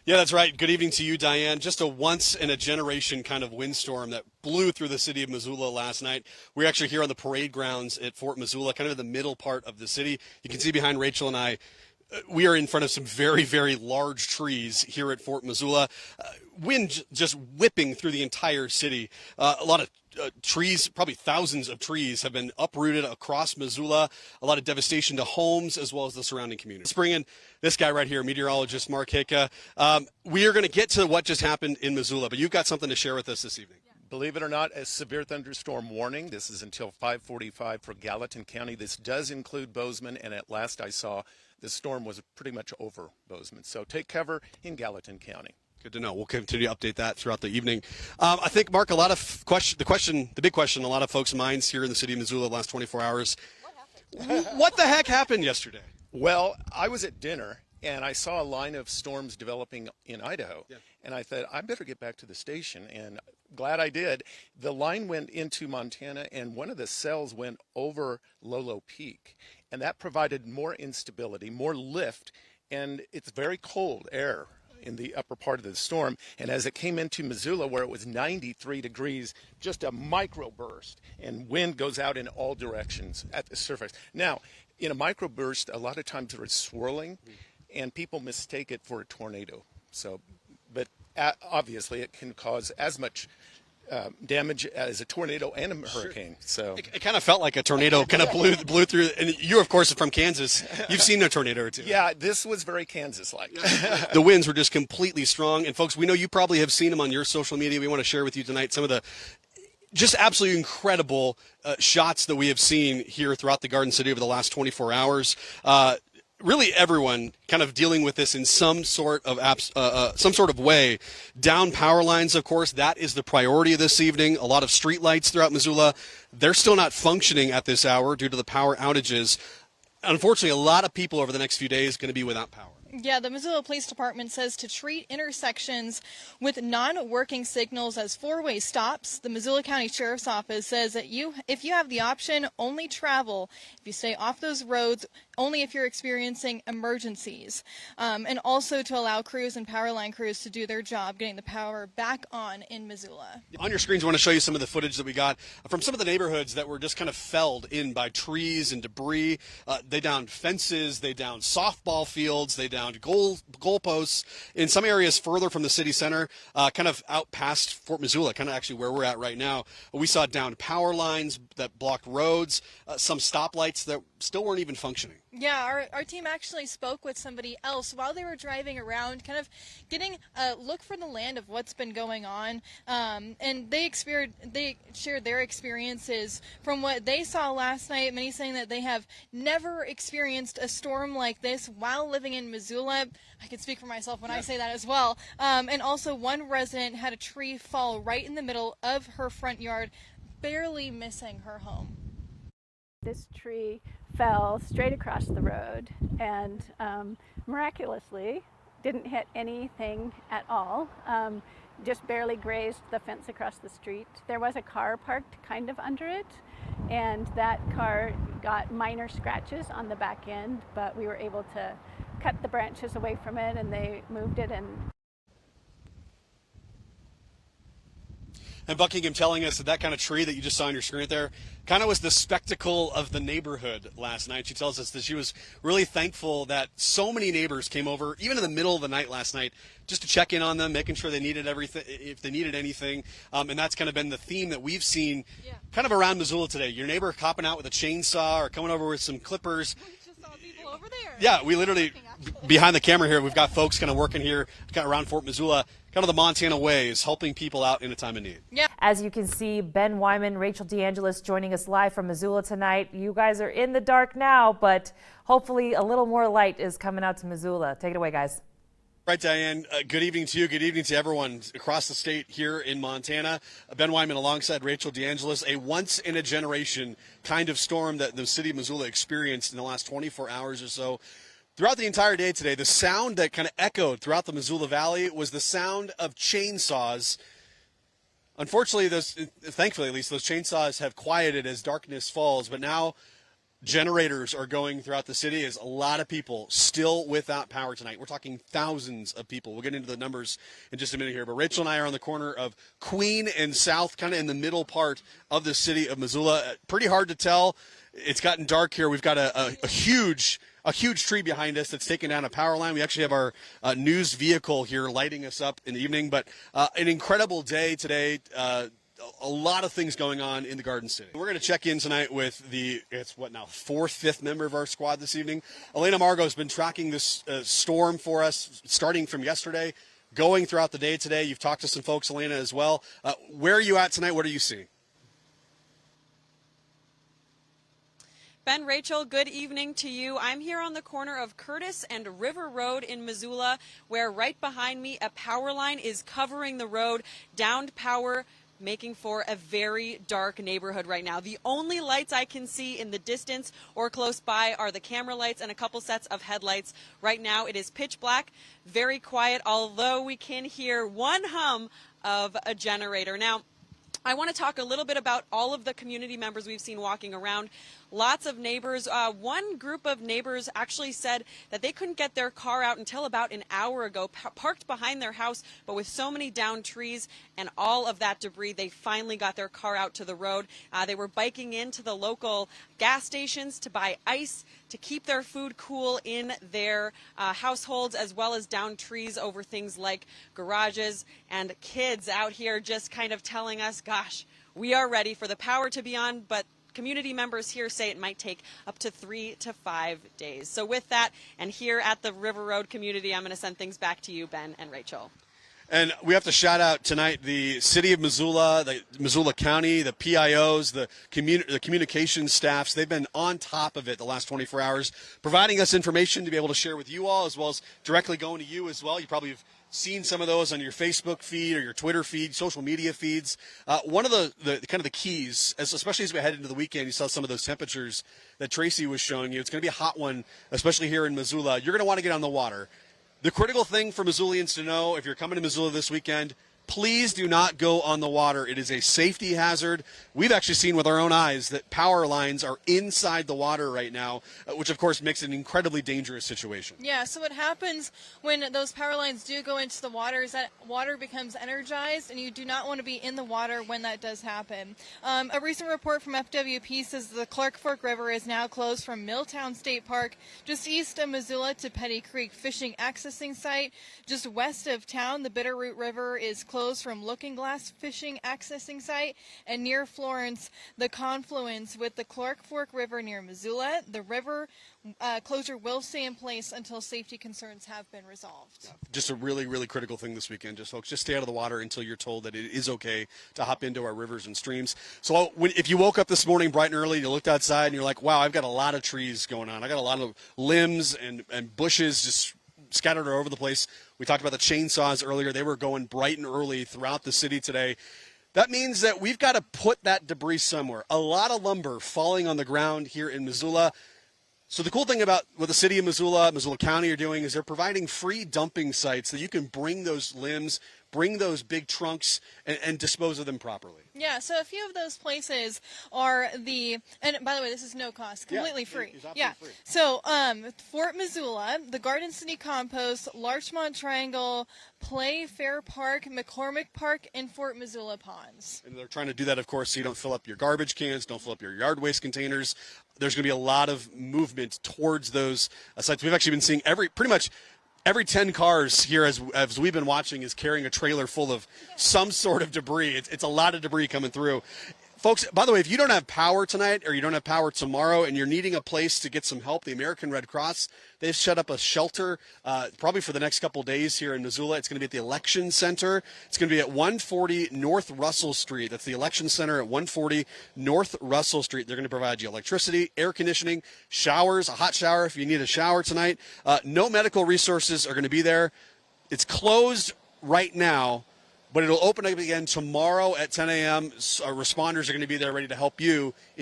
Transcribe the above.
Yeah, that's right. Good evening to you, Diane. Just a once-in-a-generation kind of windstorm that blew through the city of Missoula last night. We're actually here on the parade grounds at Fort Missoula, kind of in the middle part of the city. You can see behind Rachel and I, we are in front of some very, very large trees here at Fort Missoula. Wind just whipping through the entire city. A lot of trees, probably thousands of trees, have been uprooted across Missoula. A lot of devastation to homes as well as the surrounding community. Let's bring in this guy right here, meteorologist Mark Hika. We are going to get to what just happened in Missoula, but you've got something to share with us this evening. Believe it or not, a severe thunderstorm warning. This is until 5:45 for Gallatin County. This does include Bozeman, and at last I saw the storm was pretty much over Bozeman. So take cover in Gallatin County. Good to know. We'll continue to update that throughout the evening. I think, Mark, a lot of the big question, a lot of folks' minds here in the city of Missoula the last 24 hours. What the heck happened yesterday? Well, I was at dinner, and I saw a line of storms developing in Idaho. Yeah. And I thought, I better get back to the station, and glad I did. The line went into Montana, and one of the cells went over Lolo Peak, and that provided more instability, more lift, and it's very cold air in the upper part of the storm. And as it came into Missoula, where it was 93 degrees, just a microburst, and wind goes out in all directions at the surface. Now, in a microburst, a lot of times it's swirling, and people mistake it for a tornado. So, but obviously it can cause as much damage as a tornado and a hurricane. So it kind of felt like a tornado kind of blew through. And you, of course, are from Kansas. You've seen a tornado or two. Yeah, this was very Kansas-like. The winds were just completely strong. And folks, we know you probably have seen them on your social media. We want to share with you tonight some of the just absolutely incredible shots that we have seen here throughout the Garden City over the last 24 hours. Really everyone kind of dealing with this in some sort of way. Down power lines, of course, that is the priority of this evening. A lot of street lights throughout Missoula, they're still not functioning at this hour due to the power outages. Unfortunately, a lot of people over the next few days going to be without power. Yeah, the Missoula Police Department says to treat intersections with non-working signals as four-way stops. The Missoula County Sheriff's Office says that if you have the option, only travel. If you stay off those roads, only if you're experiencing emergencies. And also to allow crews and power line crews to do their job, getting the power back on in Missoula. On your screens, I want to show you some of the footage that we got from some of the neighborhoods that were just kind of felled in by trees and debris. They downed fences, they downed softball fields, they downed goalposts. In some areas further from the city center, kind of out past Fort Missoula, kind of actually where we're at right now, we saw downed power lines that blocked roads, some stoplights that still weren't even functioning. Yeah, our team actually spoke with somebody else while they were driving around, kind of getting a look for the land of what's been going on. And they shared their experiences from what they saw last night, many saying that they have never experienced a storm like this while living in Missoula. I can speak for myself when I say that as well. And also one resident had a tree fall right in the middle of her front yard, barely missing her home. This tree fell straight across the road and miraculously didn't hit anything at all, just barely grazed the fence across the street. There was a car parked kind of under it, and that car got minor scratches on the back end, but we were able to cut the branches away from it, and they moved it. And Buckingham telling us that kind of tree that you just saw on your screen right there kind of was the spectacle of the neighborhood last night. She tells us that she was really thankful that so many neighbors came over, even in the middle of the night last night, just to check in on them, making sure they needed everything, if they needed anything. And that's kind of been the theme that we've seen kind of around Missoula today. Your neighbor hopping out with a chainsaw or coming over with some clippers. We just saw people over there. Yeah, we literally, behind the camera here, we've got folks kind of working here kind of around Fort Missoula, kind of the Montana ways, helping people out in a time of need. Yeah. As you can see, Ben Wyman, Rachel DeAngelis joining us live from Missoula tonight. You guys are in the dark now, but hopefully a little more light is coming out to Missoula. Take it away, guys. Right, Diane. Good evening to you. Good evening to everyone across the state here in Montana. Ben Wyman alongside Rachel DeAngelis. A once-in-a-generation kind of storm that the city of Missoula experienced in the last 24 hours or so. Throughout the entire day today, the sound that kind of echoed throughout the Missoula Valley was the sound of chainsaws. Unfortunately, thankfully at least, those chainsaws have quieted as darkness falls, but now generators are going throughout the city as a lot of people still without power tonight. We're talking thousands of people. We'll get into the numbers in just a minute here. But Rachel and I are on the corner of Queen and South, kind of in the middle part of the city of Missoula. Pretty hard to tell. It's gotten dark here. We've got a huge tree behind us that's taken down a power line. We actually have our news vehicle here lighting us up in the evening. But an incredible day today. A lot of things going on in the Garden City. We're going to check in tonight with fifth member of our squad this evening. Elena Margot has been tracking this storm for us starting from yesterday, going throughout the day today. You've talked to some folks, Elena, as well. Where are you at tonight? What are you seeing? Ben, Rachel, good evening to you. I'm here on the corner of Curtis and River Road in Missoula, where right behind me a power line is covering the road, downed power, making for a very dark neighborhood right now. The only lights I can see in the distance or close by are the camera lights and a couple sets of headlights. Right now it is pitch black, very quiet, although we can hear one hum of a generator. Now, I want to talk a little bit about all of the community members we've seen walking around. Lots of neighbors. One group of neighbors actually said that they couldn't get their car out until about an hour ago, parked behind their house, but with so many downed trees and all of that debris, they finally got their car out to the road. They were biking into the local gas stations to buy ice to keep their food cool in their households, as well as downed trees over things like garages, and kids out here just kind of telling us, gosh, we are ready for the power to be on, but community members here say it might take up to 3 to 5 days. So with that, and here at the River Road community, I'm going to send things back to you, Ben and Rachel. And we have to shout out tonight the city of Missoula, the Missoula County, the PIOs, the communications staffs. They've been on top of it the last 24 hours, providing us information to be able to share with you all, as well as directly going to you as well. You probably have seen some of those on your Facebook feed or your Twitter feed, social media feeds. One of the kind of the keys, especially as we head into the weekend, you saw some of those temperatures that Tracy was showing you. It's going to be a hot one, especially here in Missoula. You're going to want to get on the water. The critical thing for Missoulians to know, if you're coming to Missoula this weekend, please do not go on the water. It is a safety hazard. We've actually seen with our own eyes that power lines are inside the water right now, which of course makes it an incredibly dangerous situation. Yeah, so what happens when those power lines do go into the water is that water becomes energized, and you do not want to be in the water when that does happen. A recent report from FWP says the Clark Fork River is now closed from Milltown State Park, just east of Missoula, to Petty Creek Fishing Accessing Site. Just west of town, the Bitterroot River is closed from Looking Glass Fishing Accessing Site, and near Florence, the confluence with the Clark Fork River near Missoula. The river closure will stay in place until safety concerns have been resolved. Just a really, really critical thing this weekend. Folks, just stay out of the water until you're told that it is okay to hop into our rivers and streams. So if you woke up this morning bright and early, you looked outside and you're like, wow, I've got a lot of trees going on. I got a lot of limbs and bushes just scattered all over the place. We talked about the chainsaws earlier. They were going bright and early throughout the city today. That means that we've got to put that debris somewhere. A lot of lumber falling on the ground here in Missoula. So the cool thing about what the city of Missoula County are doing is they're providing free dumping sites that you can bring those limbs, bring those big trunks, and dispose of them properly. Yeah, so a few of those places are and by the way, this is no cost, completely free. Yeah. Free. So Fort Missoula, the Garden City Compost, Larchmont Triangle, Playfair Park, McCormick Park, and Fort Missoula Ponds. And they're trying to do that, of course, so you don't fill up your garbage cans, don't fill up your yard waste containers. There's going to be a lot of movement towards those sites. We've actually been seeing pretty much every 10 cars here, as we've been watching, is carrying a trailer full of some sort of debris. It's a lot of debris coming through. Folks, by the way, if you don't have power tonight or you don't have power tomorrow and you're needing a place to get some help, the American Red Cross, they've set up a shelter probably for the next couple of days here in Missoula. It's going to be at the Election Center. It's going to be at 140 North Russell Street. That's the Election Center at 140 North Russell Street. They're going to provide you electricity, air conditioning, showers, a hot shower if you need a shower tonight. No medical resources are going to be there. It's closed right now, but it'll open up again tomorrow at 10 a.m. Responders are going to be there ready to help you